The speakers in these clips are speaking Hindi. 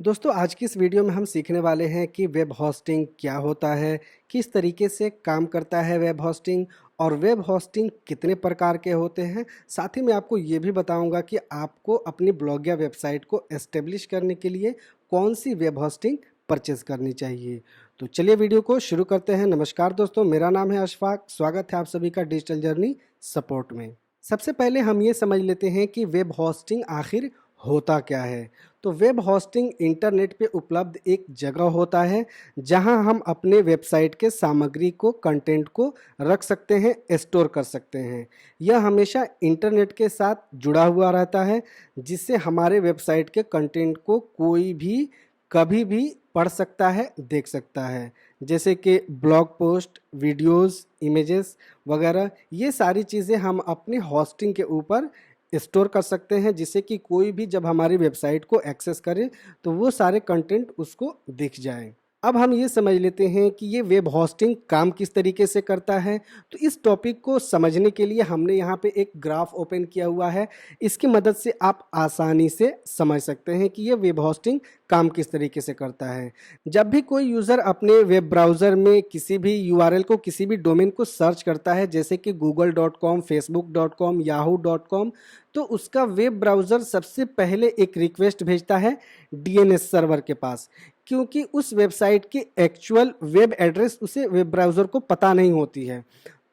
दोस्तों आज की इस वीडियो में हम सीखने वाले हैं कि वेब होस्टिंग क्या होता है, किस तरीके से काम करता है वेब होस्टिंग और वेब होस्टिंग कितने प्रकार के होते हैं। साथ ही मैं आपको ये भी बताऊंगा कि आपको अपनी ब्लॉग या वेबसाइट को एस्टेब्लिश करने के लिए कौन सी वेब होस्टिंग परचेज़ करनी चाहिए। तो चलिए वीडियो को शुरू करते हैं। नमस्कार दोस्तों, मेरा नाम है अशफाक। स्वागत है आप सभी का डिजिटल जर्नी सपोर्ट में। सबसे पहले हम ये समझ लेते हैं कि वेब होस्टिंग आखिर होता क्या है। तो वेब होस्टिंग इंटरनेट पे उपलब्ध एक जगह होता है जहां हम अपने वेबसाइट के सामग्री को, कंटेंट को रख सकते हैं, स्टोर कर सकते हैं। यह हमेशा इंटरनेट के साथ जुड़ा हुआ रहता है, जिससे हमारे वेबसाइट के कंटेंट को कोई भी कभी भी पढ़ सकता है, देख सकता है। जैसे कि ब्लॉग पोस्ट, वीडियोस, इमेजेस वगैरह, ये सारी चीज़ें हम अपने होस्टिंग के ऊपर स्टोर कर सकते हैं, जिससे कि कोई भी जब हमारी वेबसाइट को एक्सेस करे तो वो सारे कंटेंट उसको दिख जाए। अब हम ये समझ लेते हैं कि ये वेब होस्टिंग काम किस तरीके से करता है। तो इस टॉपिक को समझने के लिए हमने यहाँ पे एक ग्राफ ओपन किया हुआ है। इसकी मदद से आप आसानी से समझ सकते हैं कि ये वेब होस्टिंग काम किस तरीके से करता है। जब भी कोई यूज़र अपने वेब ब्राउज़र में किसी भी यूआरएल को, किसी भी डोमेन को सर्च करता है, जैसे कि google.com, facebook.com, yahoo.com, तो उसका वेब ब्राउज़र सबसे पहले एक रिक्वेस्ट भेजता है डीएनएस सर्वर के पास, क्योंकि उस वेबसाइट की एक्चुअल वेब एड्रेस उसे वेब ब्राउज़र को पता नहीं होती है।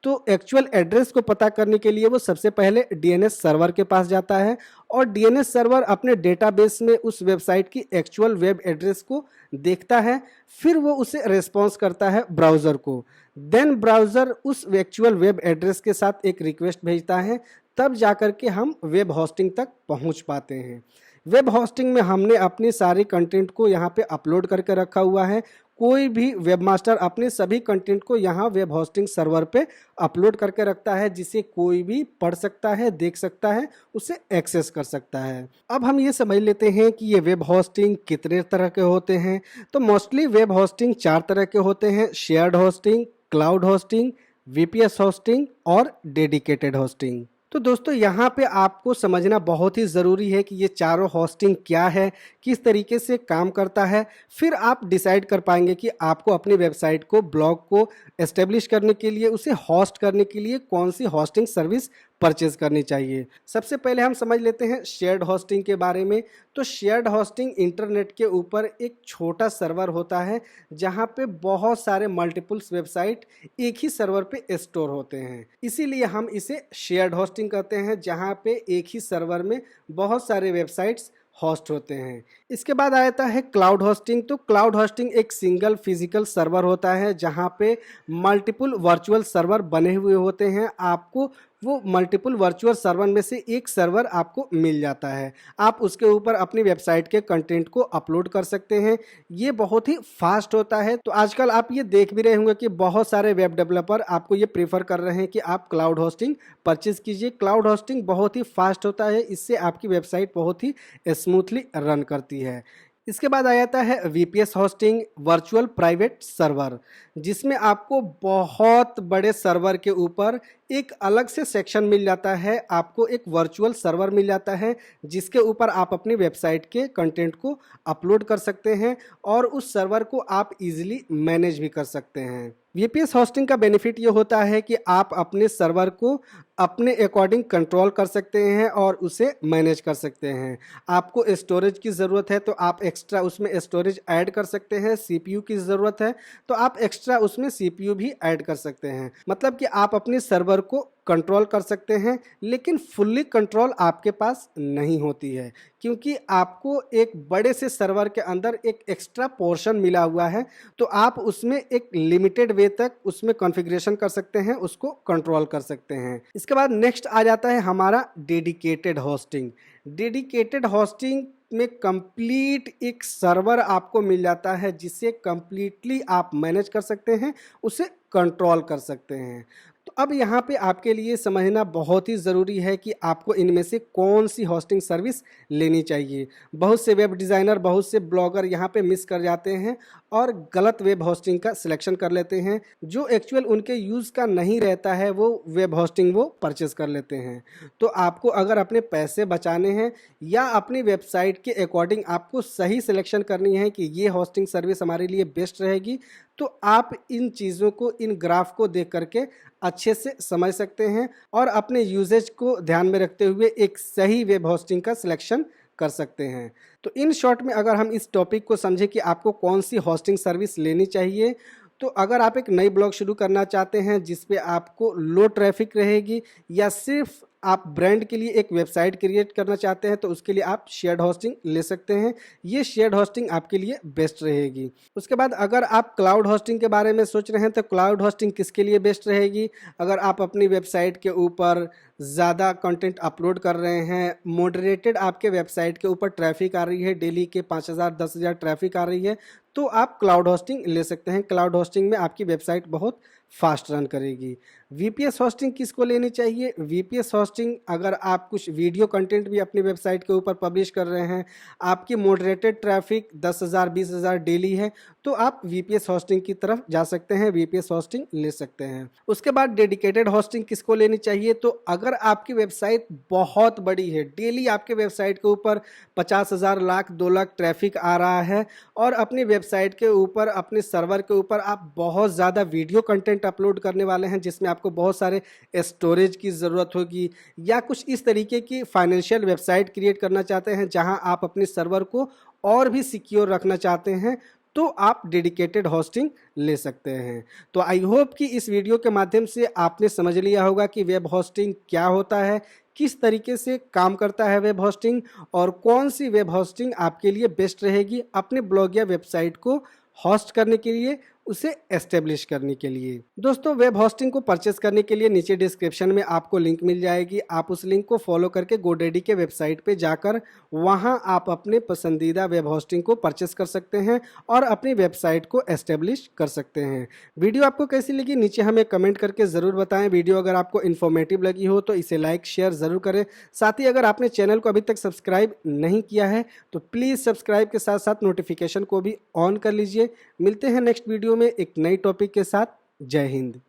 तो एक्चुअल एड्रेस को पता करने के लिए वो सबसे पहले डीएनएस सर्वर के पास जाता है और डीएनएस सर्वर अपने डेटाबेस में उस वेबसाइट की एक्चुअल वेब एड्रेस को देखता है। फिर वो उसे रिस्पॉन्स करता है ब्राउज़र को। देन ब्राउज़र उस एक्चुअल वेब एड्रेस के साथ एक रिक्वेस्ट भेजता है, तब जाकर के हम वेब होस्टिंग तक पहुंच पाते हैं। वेब होस्टिंग में हमने अपने सारे कंटेंट को यहाँ पे अपलोड करके रखा हुआ है। कोई भी वेबमास्टर अपने सभी कंटेंट को यहाँ वेब होस्टिंग सर्वर पे अपलोड करके रखता है, जिसे कोई भी पढ़ सकता है, देख सकता है, उसे एक्सेस कर सकता है। अब हम ये समझ लेते हैं कि ये वेब होस्टिंग कितने तरह के होते हैं। तो मोस्टली वेब होस्टिंग 4 तरह के होते हैं: shared hosting, cloud hosting, VPS hosting और डेडिकेटेड होस्टिंग। तो दोस्तों यहाँ पे आपको समझना बहुत ही ज़रूरी है कि ये चारों होस्टिंग क्या है, किस तरीके से काम करता है। फिर आप डिसाइड कर पाएंगे कि आपको अपनी वेबसाइट को, ब्लॉग को एस्टेब्लिश करने के लिए, उसे होस्ट करने के लिए कौन सी होस्टिंग सर्विस परचेज करनी चाहिए। सबसे पहले हम समझ लेते हैं शेयर्ड होस्टिंग के बारे में। तो शेयर्ड होस्टिंग इंटरनेट के ऊपर एक छोटा सर्वर होता है जहाँ पे बहुत सारे मल्टीपल्स वेबसाइट एक ही सर्वर पे स्टोर होते हैं, इसीलिए हम इसे शेयर्ड होस्टिंग कहते हैं, जहाँ पे एक ही सर्वर में बहुत सारे वेबसाइट्स होस्ट होते हैं। इसके बाद आता है क्लाउड होस्टिंग। तो क्लाउड होस्टिंग एक सिंगल फिजिकल सर्वर होता है जहाँ पे मल्टीपल वर्चुअल सर्वर बने हुए होते हैं। आपको वो मल्टीपल वर्चुअल सर्वर में से एक सर्वर आपको मिल जाता है। आप उसके ऊपर अपनी वेबसाइट के कंटेंट को अपलोड कर सकते हैं। ये बहुत ही फास्ट होता है। तो आजकल आप ये देख भी रहे होंगे कि बहुत सारे वेब डेवलपर आपको ये प्रेफर कर रहे हैं कि आप क्लाउड होस्टिंग परचेज कीजिए। क्लाउड होस्टिंग बहुत ही फास्ट होता है, इससे आपकी वेबसाइट बहुत ही स्मूथली रन करती है। इसके बाद आ जाता है VPS hosting, virtual private server, जिसमें आपको बहुत बड़े सर्वर के ऊपर एक अलग से सेक्शन मिल जाता है। आपको एक वर्चुअल सर्वर मिल जाता है जिसके ऊपर आप अपनी वेबसाइट के कंटेंट को अपलोड कर सकते हैं और उस सर्वर को आप इजीली मैनेज भी कर सकते हैं। वीपीएस होस्टिंग का बेनिफिट ये होता है कि आप अपने सर्वर को अपने अकॉर्डिंग कंट्रोल कर सकते हैं और उसे मैनेज कर सकते हैं। आपको स्टोरेज की ज़रूरत है तो आप एक्स्ट्रा उसमें स्टोरेज ऐड कर सकते हैं। सीपीयू की ज़रूरत है तो आप एक्स्ट्रा उसमें सीपीयू भी ऐड कर सकते हैं। मतलब कि आप अपने सर्वर को कंट्रोल कर सकते हैं, लेकिन फुल्ली कंट्रोल आपके पास नहीं होती है, क्योंकि आपको एक बड़े से सर्वर के अंदर एक एक्स्ट्रा पोर्शन मिला हुआ है। तो आप उसमें एक लिमिटेड वे तक उसमें कॉन्फ़िगरेशन कर सकते हैं, उसको कंट्रोल कर सकते हैं। इसके बाद नेक्स्ट आ जाता है हमारा डेडिकेटेड होस्टिंग। डेडिकेटेड होस्टिंग में कंप्लीट एक सर्वर आपको मिल जाता है जिसे कंप्लीटली आप मैनेज कर सकते हैं, उसे कंट्रोल कर सकते हैं। तो अब यहाँ पे आपके लिए समझना बहुत ही ज़रूरी है कि आपको इनमें से कौन सी होस्टिंग सर्विस लेनी चाहिए। बहुत से वेब डिज़ाइनर, बहुत से ब्लॉगर यहाँ पे मिस कर जाते हैं और गलत वेब होस्टिंग का सिलेक्शन कर लेते हैं। जो एक्चुअल उनके यूज़ का नहीं रहता है वो वेब होस्टिंग वो परचेज़ कर लेते हैं। तो आपको अगर अपने पैसे बचाने हैं या अपनी वेबसाइट के अकॉर्डिंग आपको सही सिलेक्शन करनी है कि ये होस्टिंग सर्विस हमारे लिए बेस्ट रहेगी, तो आप इन चीज़ों को, इन ग्राफ को देख करके अच्छे से समझ सकते हैं और अपने यूजेज को ध्यान में रखते हुए एक सही वेब होस्टिंग का सिलेक्शन कर सकते हैं। तो इन शॉर्ट में अगर हम इस टॉपिक को समझें कि आपको कौन सी होस्टिंग सर्विस लेनी चाहिए, तो अगर आप एक नई ब्लॉग शुरू करना चाहते हैं जिस पे आपको लो ट्रैफिक रहेगी या सिर्फ आप ब्रांड के लिए एक वेबसाइट क्रिएट करना चाहते हैं, तो उसके लिए आप शेयर्ड होस्टिंग ले सकते हैं। ये शेयर्ड होस्टिंग आपके लिए बेस्ट रहेगी। उसके बाद अगर आप क्लाउड होस्टिंग के बारे में सोच रहे हैं तो क्लाउड होस्टिंग किसके लिए बेस्ट रहेगी? अगर आप अपनी वेबसाइट के ऊपर ज़्यादा कंटेंट अपलोड कर रहे हैं, मॉडरेटेड आपके वेबसाइट के ऊपर ट्रैफिक आ रही है, डेली के 5,000 10,000 ट्रैफिक आ रही है, तो आप क्लाउड होस्टिंग ले सकते हैं। क्लाउड होस्टिंग में आपकी वेबसाइट बहुत फास्ट रन करेगी। वीपीएस होस्टिंग किसको लेनी चाहिए? वीपीएस होस्टिंग अगर आप कुछ वीडियो कंटेंट भी अपनी वेबसाइट के ऊपर पब्लिश कर रहे हैं, आपकी मॉडरेटेड ट्रैफिक 10,000 20,000 डेली है, तो आप वीपीएस होस्टिंग की तरफ जा सकते हैं, वीपीएस होस्टिंग ले सकते हैं। उसके बाद डेडिकेटेड होस्टिंग किसको लेनी चाहिए? तो अगर आपकी वेबसाइट बहुत बड़ी है, डेली आपके वेबसाइट के ऊपर 50,000 लाख 2 लाख ट्रैफिक आ रहा है और अपनी वेबसाइट के ऊपर, अपने सर्वर के ऊपर आप बहुत ज़्यादा वीडियो कंटेंट अपलोड करने वाले हैं जिसमें आपको बहुत सारे स्टोरेज की ज़रूरत होगी, या कुछ इस तरीके की फाइनेंशियल वेबसाइट क्रिएट करना चाहते हैं जहां आप अपने सर्वर को और भी सिक्योर रखना चाहते हैं, तो आप डेडिकेटेड होस्टिंग ले सकते हैं। तो आई होप कि इस वीडियो के माध्यम से आपने समझ लिया होगा कि वेब होस्टिंग क्या होता है, किस तरीके से काम करता है वेब होस्टिंग और कौन सी वेब होस्टिंग आपके लिए बेस्ट रहेगी अपने ब्लॉग या वेबसाइट को होस्ट करने के लिए, उसे एस्टेब्लिश करने के लिए। दोस्तों, वेब होस्टिंग को परचेस करने के लिए नीचे डिस्क्रिप्शन में आपको लिंक मिल जाएगी। आप उस लिंक को फॉलो करके गोडेडी के वेबसाइट पे जाकर वहां आप अपने पसंदीदा वेब होस्टिंग को परचेस कर सकते हैं और अपनी वेबसाइट को एस्टेब्लिश कर सकते हैं। वीडियो आपको कैसी लगी नीचे हमें कमेंट करके ज़रूर बताएं। वीडियो अगर आपको इन्फॉर्मेटिव लगी हो तो इसे लाइक शेयर ज़रूर करें। साथ ही अगर आपने चैनल को अभी तक सब्सक्राइब नहीं किया है तो प्लीज़ सब्सक्राइब के साथ साथ नोटिफिकेशन को भी ऑन कर लीजिए। मिलते हैं नेक्स्ट वीडियो में एक नई टॉपिक के साथ। जय हिंद।